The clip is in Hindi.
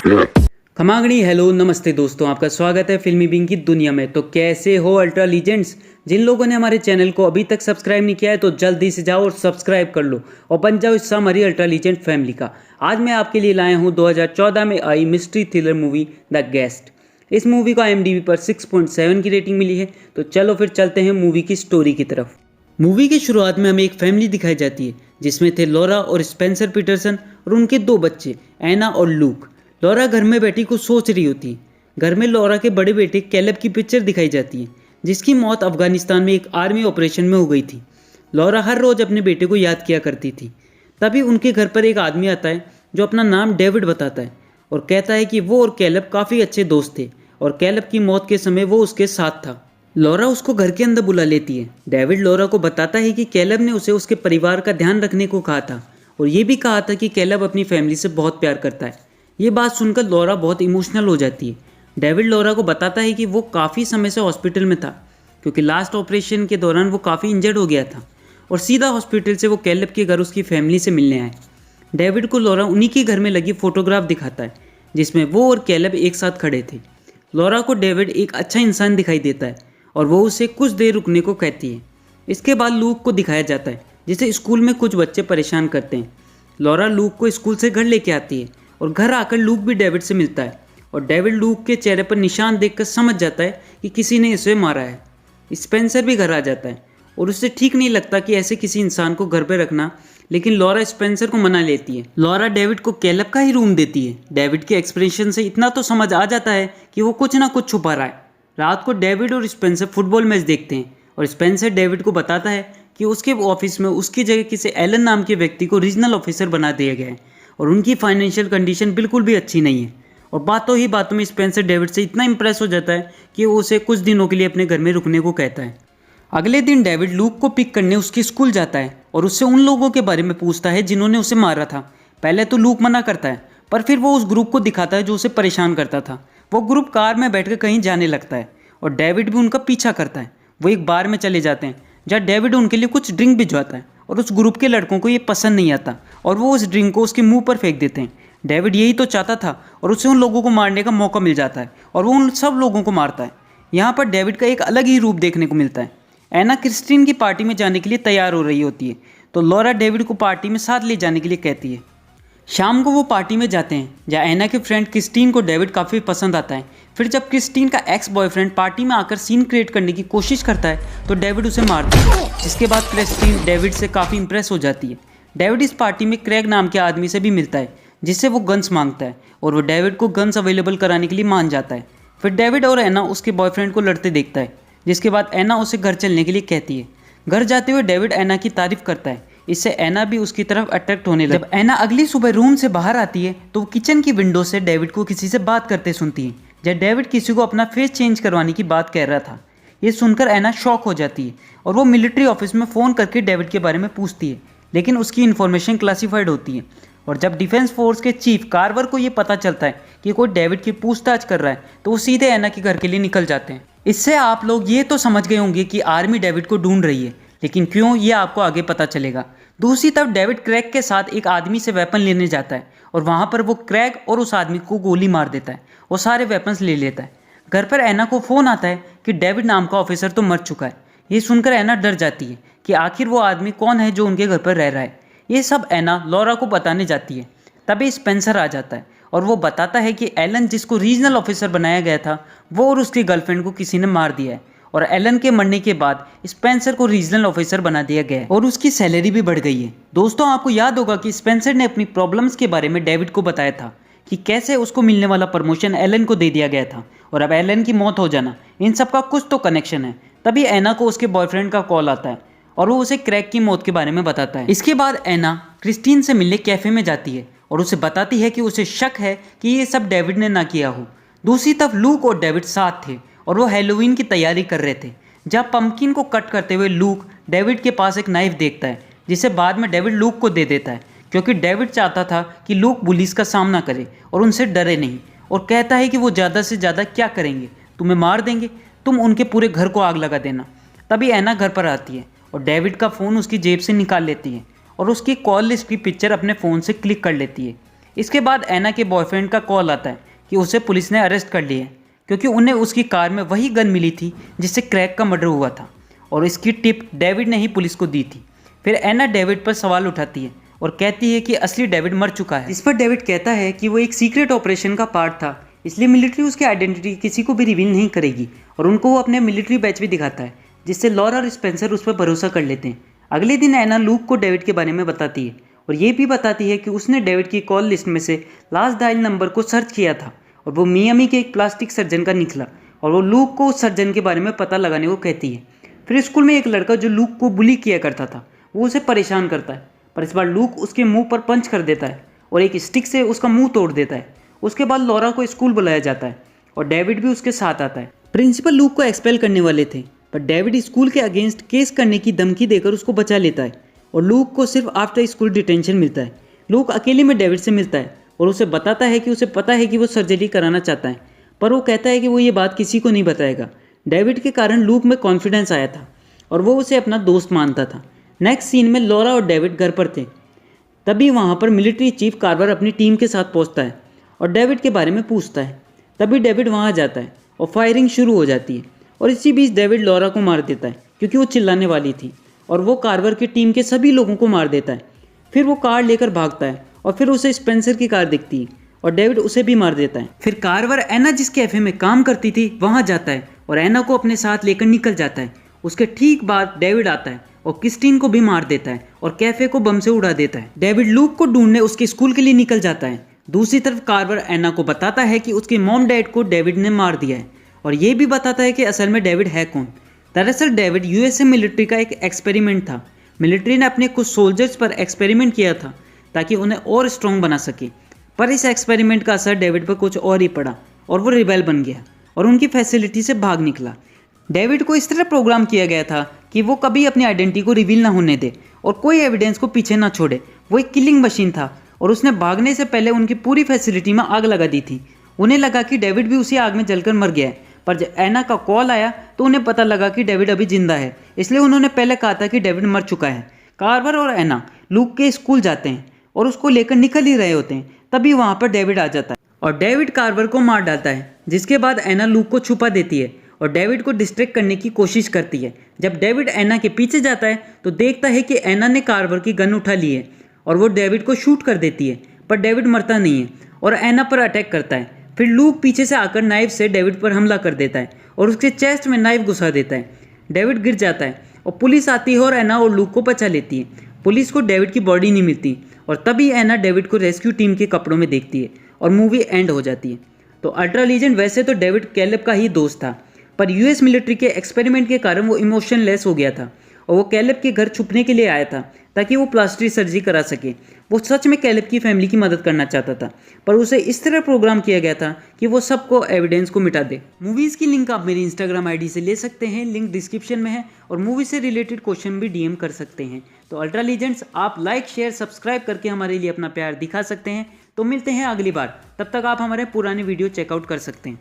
खमागणी हेलो नमस्ते दोस्तों, आपका स्वागत है फिल्मी बिंग की दुनिया में। तो कैसे हो अल्ट्रा लीजेंड्स? जिन लोगों ने हमारे चैनल को अभी तक सब्सक्राइब नहीं किया है तो जल्दी से जाओ और सब्सक्राइब कर लो और बन जाओ हिस्सा हमारी अल्ट्रा लीजेंड फैमिली का। आज मैं आपके लिए लाया हूँ 2014 में आई mystery thriller movie the guest. इस मूवी को IMDb पर 6.7 की रेटिंग मिली है। तो चलो फिर चलते हैं मूवी की स्टोरी की तरफ। मूवी की शुरुआत में हमें एक फैमिली दिखाई जाती है जिसमें थे लॉरा और स्पेंसर पीटरसन और उनके दो बच्चे एना और लूक। लॉरा घर में बैठी कुछ सोच रही होती है। घर में लॉरा के बड़े बेटे कैलेब की पिक्चर दिखाई जाती है जिसकी मौत अफगानिस्तान में एक आर्मी ऑपरेशन में हो गई थी। लॉरा हर रोज़ अपने बेटे को याद किया करती थी। तभी उनके घर पर एक आदमी आता है जो अपना नाम डेविड बताता है और कहता है कि वो और कैलेब काफ़ी अच्छे दोस्त थे और कैलेब की मौत के समय वो उसके साथ था। लॉरा उसको घर के अंदर बुला लेती है। डेविड लॉरा को बताता है कि कैलेब ने उसे उसके परिवार का ध्यान रखने को कहा था और ये भी कहा था कि कैलेब अपनी फैमिली से बहुत प्यार करता है। ये बात सुनकर लॉरा बहुत इमोशनल हो जाती है। डेविड लॉरा को बताता है कि वो काफ़ी समय से हॉस्पिटल में था क्योंकि लास्ट ऑपरेशन के दौरान वो काफ़ी इंजर्ड हो गया था और सीधा हॉस्पिटल से वो कैलेब के घर उसकी फैमिली से मिलने आए। डेविड को लॉरा उन्हीं के घर में लगी फोटोग्राफ दिखाता है जिसमें वो और कैलेब एक साथ खड़े थे। लॉरा को डेविड एक अच्छा इंसान दिखाई देता है और वो उसे कुछ देर रुकने को कहती है। इसके बाद लूक को दिखाया जाता है जिसे स्कूल में कुछ बच्चे परेशान करते हैं। लॉरा लूक को स्कूल से घर लेके आती है और घर आकर लूक भी डेविड से मिलता है और डेविड लूक के चेहरे पर निशान देखकर समझ जाता है कि किसी ने इसे मारा है। स्पेंसर भी घर आ जाता है और उसे ठीक नहीं लगता कि ऐसे किसी इंसान को घर पर रखना, लेकिन लॉरा स्पेंसर को मना लेती है। लॉरा डेविड को कैलेब का ही रूम देती है। डेविड के एक्सप्रेशन से इतना तो समझ आ जाता है कि वो कुछ ना कुछ छुपा रहा है। रात को डेविड और स्पेंसर फुटबॉल मैच देखते हैं और स्पेंसर डेविड को बताता है कि उसके ऑफिस में उसकी जगह किसी एलन नाम के व्यक्ति को रीजनल ऑफिसर बना दिया गया है और उनकी फाइनेंशियल कंडीशन बिल्कुल भी अच्छी नहीं है। और बातों ही बातों में स्पेंसर डेविड से इतना इंप्रेस हो जाता है कि वो उसे कुछ दिनों के लिए अपने घर में रुकने को कहता है। अगले दिन डेविड लूक को पिक करने उसके स्कूल जाता है और उससे उन लोगों के बारे में पूछता है जिन्होंने उसे मारा था। पहले तो लूक मना करता है पर फिर वो उस ग्रुप को दिखाता है जो उसे परेशान करता था। वो ग्रुप कार में बैठकर कहीं जाने लगता है और डेविड भी उनका पीछा करता है। वो एक बार में चले जाते हैं जहाँ डेविड उनके लिए कुछ ड्रिंक भिजवाता है और उस ग्रुप के लड़कों को ये पसंद नहीं आता और वो उस ड्रिंक को उसके मुंह पर फेंक देते हैं। डेविड यही तो चाहता था और उसे उन लोगों को मारने का मौका मिल जाता है और वो उन सब लोगों को मारता है। यहाँ पर डेविड का एक अलग ही रूप देखने को मिलता है। एना क्रिस्टीन की पार्टी में जाने के लिए तैयार हो रही होती है तो लॉरा डेविड को पार्टी में साथ ले जाने के लिए कहती है। शाम को वो पार्टी में जाते हैं जहाँ एना के फ्रेंड क्रिस्टीन को डेविड काफ़ी पसंद आता है। फिर जब क्रिस्टीन का एक्स बॉयफ्रेंड पार्टी में आकर सीन क्रिएट करने की कोशिश करता है तो डेविड उसे मारता है, जिसके बाद क्रिस्टीन डेविड से काफ़ी इंप्रेस हो जाती है। डेविड इस पार्टी में क्रेग नाम के आदमी से भी मिलता है जिससे वो गन्स मांगता है और वो डेविड को गन्स अवेलेबल कराने के लिए मान जाता है। फिर डेविड और एना उसके बॉयफ्रेंड को लड़ते देखता है, जिसके बाद एना उसे घर चलने के लिए कहती है। घर जाते हुए डेविड एना की तारीफ करता है, इससे एना भी उसकी तरफ अट्रैक्ट होने लगी। जब एना अगली सुबह रूम से बाहर आती है तो वो किचन की विंडो से डेविड को किसी से बात करते सुनती है, जब डेविड किसी को अपना फेस चेंज करवाने की बात कह रहा था। ये सुनकर एना शॉक हो जाती है और वो मिलिट्री ऑफिस में फ़ोन करके डेविड के बारे में पूछती है, लेकिन उसकी इन्फॉर्मेशन क्लासिफाइड होती है। और जब डिफेंस फोर्स के चीफ कार्वर को ये पता चलता है कि कोई डेविड की पूछताछ कर रहा है तो वो सीधे एना के घर के लिए निकल जाते हैं। इससे आप लोग ये तो समझ गए होंगे कि आर्मी डेविड को ढूंढ रही है, लेकिन क्यों ये आपको आगे पता चलेगा। दूसरी तरफ डेविड क्रैग के साथ एक आदमी से वेपन लेने जाता है और वहाँ पर वो क्रैग और उस आदमी को गोली मार देता है और सारे वेपन्स ले लेता है। घर पर एना को फ़ोन आता है कि डेविड नाम का ऑफिसर तो मर चुका है। ये सुनकर एना डर जाती है कि आखिर वो आदमी कौन है जो उनके घर पर रह रहा है। ये सब एना लॉरा को बताने जाती है। तभी स्पेंसर आ जाता है और वो बताता है कि एलन जिसको रीजनल ऑफिसर बनाया गया था वो और उसकी गर्लफ्रेंड को किसी ने मार दिया है और एलन के मरने के बाद स्पेंसर को रीजनल ऑफिसर बना दिया गया है और उसकी सैलरी भी बढ़ गई है। दोस्तों, आपको याद होगा कि स्पेंसर ने अपनी प्रॉब्लम्स के बारे में डेविड को बताया था कि कैसे उसको मिलने वाला प्रमोशन एलन को दे दिया गया था और अब एलन की मौत हो जाना, इन सब का कुछ तो कनेक्शन है। तभी एना को उसके बॉयफ्रेंड का कॉल आता है और वो उसे क्रैग की मौत के बारे में बताता है। इसके बाद एना क्रिस्टीन से मिलने कैफे में जाती है और उसे बताती है कि उसे शक है कि ये सब डेविड ने ना किया हो। दूसरी तरफ लूक और डेविड साथ थे और वो हैलोवीन की तैयारी कर रहे थे, जहाँ पंपकिन को कट करते हुए लूक डेविड के पास एक नाइफ देखता है जिसे बाद में डेविड लूक को दे देता है, क्योंकि डेविड चाहता था कि लूक पुलिस का सामना करे और उनसे डरे नहीं, और कहता है कि वो ज़्यादा से ज़्यादा क्या करेंगे, तुम्हें मार देंगे, तुम उनके पूरे घर को आग लगा देना। तभी एना घर पर आती है और डेविड का फ़ोन उसकी जेब से निकाल लेती है और उसकी कॉल लिस्ट की पिक्चर अपने फ़ोन से क्लिक कर लेती है। इसके बाद एना के बॉयफ्रेंड का कॉल आता है कि उसे पुलिस ने अरेस्ट कर लिया है, क्योंकि उन्हें उसकी कार में वही गन मिली थी जिससे क्रैक का मर्डर हुआ था, और इसकी टिप डेविड ने ही पुलिस को दी थी। फिर एना डेविड पर सवाल उठाती है और कहती है कि असली डेविड मर चुका है। इस पर डेविड कहता है कि वो एक सीक्रेट ऑपरेशन का पार्ट था, इसलिए मिलिट्री उसकी आइडेंटिटी किसी को भी रिवील नहीं करेगी, और उनको वो अपने मिलिट्री बैच भी दिखाता है, जिससे लॉरा और स्पेंसर उस पर भरोसा कर लेते हैं। अगले दिन एना लूक को डेविड के बारे में बताती है और ये भी बताती है कि उसने डेविड की कॉल लिस्ट में से लास्ट डायल नंबर को सर्च किया था और वो मियामी के एक प्लास्टिक सर्जन का निकला, और वो लूक को उस सर्जन के बारे में पता लगाने को कहती है। फिर स्कूल में एक लड़का जो लूक को बुली किया करता था वो उसे परेशान करता है, पर इस बार लूक उसके मुंह पर पंच कर देता है और एक स्टिक से उसका मुंह तोड़ देता है। उसके बाद लॉरा को स्कूल बुलाया जाता है और डेविड भी उसके साथ आता है। प्रिंसिपल लूक को एक्सपेल करने वाले थे, पर डेविड स्कूल के अगेंस्ट केस करने की धमकी देकर उसको बचा लेता है और लूक को सिर्फ आफ्टर स्कूल डिटेंशन मिलता है। लूक अकेले में डेविड से मिलता है और उसे बताता है कि उसे पता है कि वो सर्जरी कराना चाहता है, पर वो कहता है कि वो ये बात किसी को नहीं बताएगा। डेविड के कारण लूक में कॉन्फिडेंस आया था और वो उसे अपना दोस्त मानता था। नेक्स्ट सीन में लॉरा और डेविड घर पर थे, तभी वहाँ पर मिलिट्री चीफ कार्वर अपनी टीम के साथ पहुँचता है और डेविड के बारे में पूछता है। तभी डेविड वहाँ जाता है और फायरिंग शुरू हो जाती है, और इसी बीच डेविड लॉरा को मार देता है क्योंकि वो चिल्लाने वाली थी, और वो कार्वर की टीम के सभी लोगों को मार देता है। फिर वो कार लेकर भागता है और फिर उसे स्पेंसर की कार दिखती है और डेविड उसे भी मार देता है। फिर कार्वर एना जिस कैफे में काम करती थी वहाँ जाता है और एना को अपने साथ लेकर निकल जाता है। उसके ठीक बाद डेविड आता है और क्रिस्टीन को भी मार देता है और कैफे को बम से उड़ा देता है। डेविड लूक को ढूंढने उसके स्कूल के लिए निकल जाता है। दूसरी तरफ कार्वर एना को बताता है कि उसके मॉम डैड को डेविड ने मार दिया है, और ये भी बताता है कि असल में डेविड है कौन। दरअसल डेविड यूएसए मिलिट्री का एक एक्सपेरिमेंट था। मिलिट्री ने अपने कुछ सोल्जर्स पर एक्सपेरिमेंट किया था ताकि उन्हें और स्ट्रॉन्ग बना सके, पर इस एक्सपेरिमेंट का असर डेविड पर कुछ और ही पड़ा और वो रिबेल बन गया और उनकी फैसिलिटी से भाग निकला। डेविड को इस तरह प्रोग्राम किया गया था कि वो कभी अपनी आइडेंटिटी को रिवील ना होने दे और कोई एविडेंस को पीछे ना छोड़े। वो एक किलिंग मशीन था और उसने भागने से पहले उनकी पूरी फैसिलिटी में आग लगा दी थी। उन्हें लगा कि डेविड भी उसी आग में जलकर मर गया है, पर जब एना का कॉल आया तो उन्हें पता लगा कि डेविड अभी जिंदा है, इसलिए उन्होंने पहले कहा था कि डेविड मर चुका है। कार्वर और एना लूक के स्कूल जाते हैं और उसको लेकर निकल ही रहे होते हैं, तभी वहाँ पर डेविड आ जाता है और डेविड कार्वर को मार डालता है, जिसके बाद एना लूक को छुपा देती है और डेविड को डिस्ट्रैक्ट करने की कोशिश करती है। जब डेविड एना के पीछे जाता है तो देखता है कि एना ने कार्वर की गन उठा ली है और वो डेविड को शूट कर देती है, पर डेविड मरता नहीं है और एना पर अटैक करता है। फिर लूक पीछे से आकर नाइफ से डेविड पर हमला कर देता है और उसके चेस्ट में नाइफ घुसा देता है। डेविड गिर जाता है और पुलिस आती है और एना और लूक को बचा लेती है। पुलिस को डेविड की बॉडी नहीं मिलती और तभी एना डेविड को रेस्क्यू टीम के कपड़ों में देखती है और मूवी एंड हो जाती है। तो अल्ट्रा लीजेंड वैसे तो डेविड कैलेब का ही दोस्त था, पर यूएस मिलिट्री के एक्सपेरिमेंट के कारण वो इमोशनलेस हो गया था और वो कैलेब के घर छुपने के लिए आया था ताकि वो प्लास्टिक सर्जरी करा सके। वो सच में कैलेब की फैमिली की मदद करना चाहता था, पर उसे इस तरह प्रोग्राम किया गया था कि वो सबको एविडेंस को मिटा दे। मूवीज़ की लिंक आप मेरी इंस्टाग्राम आईडी से ले सकते हैं, लिंक डिस्क्रिप्शन में है, और मूवी से रिलेटेड क्वेश्चन भी डीएम कर सकते हैं। तो अल्ट्रा लीजेंड्स आप लाइक शेयर सब्सक्राइब करके हमारे लिए अपना प्यार दिखा सकते हैं। तो मिलते हैं अगली बार, तब तक आप हमारे पुराने वीडियो चेकआउट कर सकते हैं।